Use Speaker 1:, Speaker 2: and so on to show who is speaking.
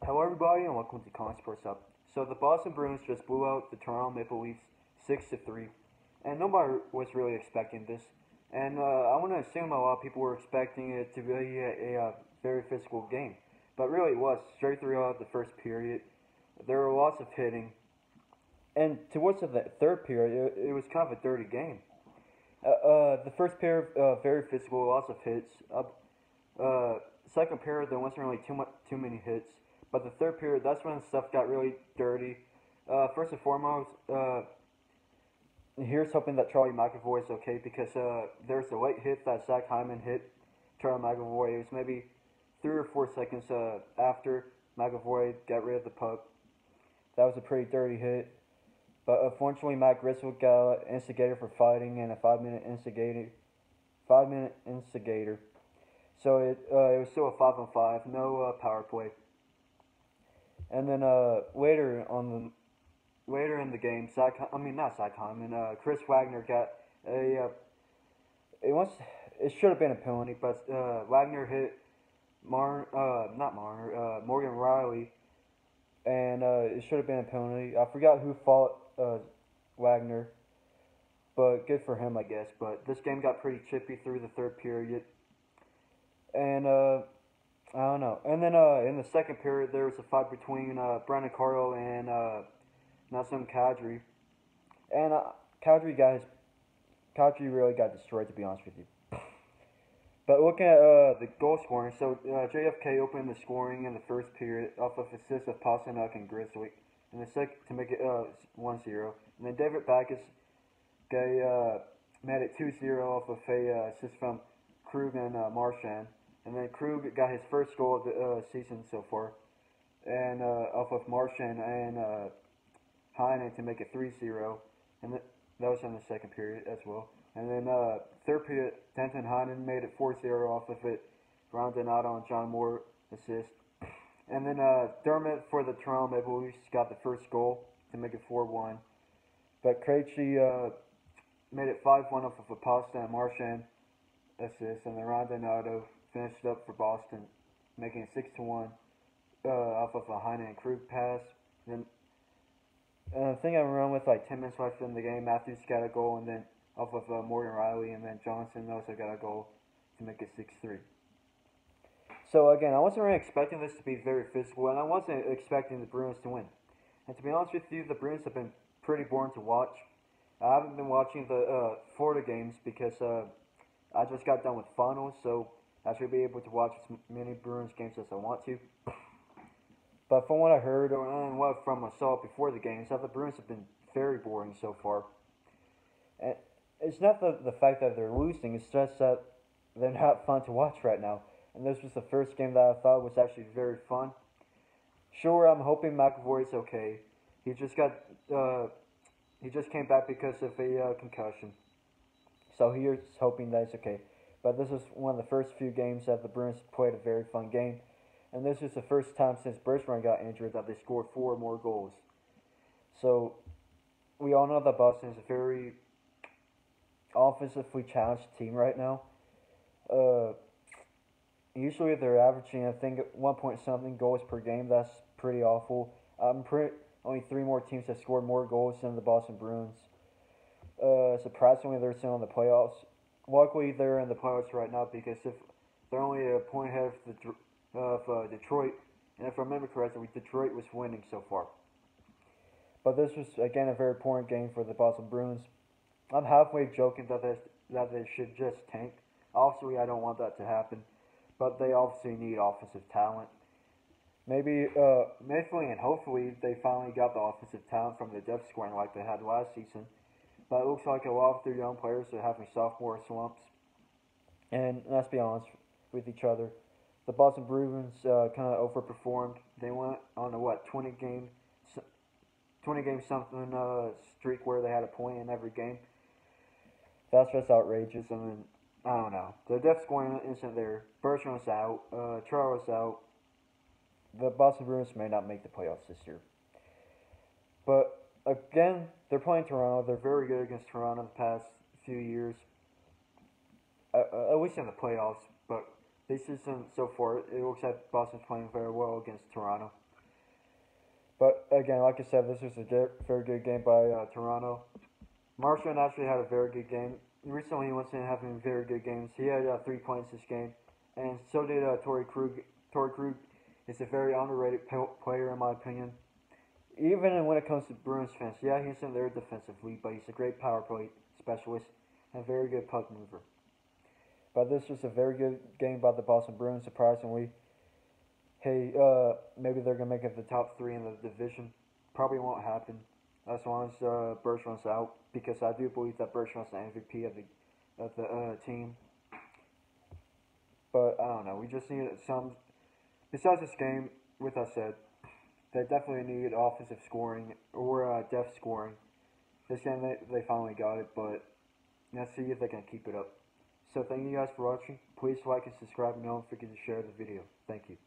Speaker 1: Hello, everybody, and welcome to College Sports Up. So the Boston Bruins just blew out the Toronto Maple Leafs 6-3, and nobody was really expecting this. And I want to assume a lot of people were expecting it to be a very physical game, but really it was straight throughout the first period. There were lots of hitting, and towards the third period, it was kind of a dirty game. The first period, very physical, lots of hits. Uh, Second period, there wasn't really too many hits. But the third period, that's when stuff got really dirty. First and foremost, here's hoping that Charlie McAvoy is okay because there's a late hit that Zach Hyman hit Charlie McAvoy. It was maybe 3 or 4 seconds after McAvoy got rid of the puck. That was a pretty dirty hit. But unfortunately, Matt Griswold got instigated for fighting and a 5-minute instigator. 5-minute instigator. So it was still a 5-on-5, no power play. And then later in the game, not Zach Hyman, Chris Wagner got a it should have been a penalty, but Wagner hit Morgan Riley, and it should have been a penalty. I forgot who fought Wagner, but good for him, I guess. But this game got pretty chippy through the third period, and I don't know. And then in the second period, there was a fight between Brandon Carlo and Nassim Kadri. And Kadri really got destroyed, to be honest with you. But looking at the goal scoring, so JFK opened the scoring in the first period off of assists of Pasternak and Grizzly, in the second to make it 1-0. And then David Backus made it 2-0 off of a assist from Krug and Marchand. And then Krug got his first goal of the season so far, and off of Marchand and Heinen to make it 3-0, and that was in the second period as well. And then third period, Denton Heinen made it 4-0 off of it, Ron Donato and John Moore assist. And then Dermott for the Toronto Maple Leafs got the first goal to make it 4-1. But Krejci made it 5-1 off of a Pasta and Marchand assist, and then Ron Donato finished up for Boston, making it 6-1 off of a Heinen and Krug pass. Then I think I'm around with like 10 minutes left in the game. Matthews got a goal, and then off of Morgan Riley, and then Johnson also got a goal to make it 6-3. So again, I wasn't really expecting this to be very physical, and I wasn't expecting the Bruins to win. And to be honest with you, the Bruins have been pretty boring to watch. I haven't been watching the Florida games because I just got done with finals, so I should be able to watch as many Bruins games as I want to. But from what I heard and what I saw before the games, that the Bruins have been very boring so far. And it's not the fact that they're losing, it's just that they're not fun to watch right now. And this was the first game that I thought was actually very fun. Sure, I'm hoping McAvoy's okay. He just came back because of a concussion. So he's hoping that he's okay. But this is one of the first few games that the Bruins played a very fun game. And this is the first time since Bergeron got injured that they scored 4 more goals. So we all know that Boston is a very offensively challenged team right now. Usually they're averaging, I think, 1 point something goals per game. That's pretty awful. Only 3 more teams have scored more goals than the Boston Bruins. Surprisingly, they're still in the playoffs. Luckily, they're in the playoffs right now because if they're only a point ahead of Detroit, and if I remember correctly, Detroit was winning so far. But this was again a very important game for the Boston Bruins. I'm halfway joking that they should just tank. Obviously, I don't want that to happen, but they obviously need offensive talent. Maybe and hopefully they finally got the offensive talent from the depth scoring like they had last season. But it looks like a lot of their young players are having sophomore slumps. And let's be honest with each other, the Boston Bruins kind of overperformed. They went on a 20 game something streak where they had a point in every game. That's just outrageous. I mean, I don't know. The depth scoring isn't there. Bergeron's out. Charles out. The Boston Bruins may not make the playoffs this year. But again, they're playing Toronto. They're very good against Toronto the past few years. At least in the playoffs. But this season so far, it looks like Boston's playing very well against Toronto. But again, like I said, this was a very good game by Toronto. Marchand actually had a very good game. Recently, he wasn't having very good games. He had 3 points this game, and so did Torrey Krug. Torrey Krug is a very underrated player, in my opinion. Even when it comes to Bruins fans, yeah, he's in there defensively, but he's a great power play specialist and a very good puck mover. But this was a very good game by the Boston Bruins, surprisingly. Hey, maybe they're gonna make it the top three in the division. Probably won't happen as long as Bergeron's out, because I do believe that Bergeron's the MVP of the team. But I don't know. We just need some. Besides this game, with that said, they definitely need offensive scoring or depth scoring. This game they finally got it, but let's see if they can keep it up. So thank you guys for watching. Please like and subscribe and don't forget to share the video. Thank you.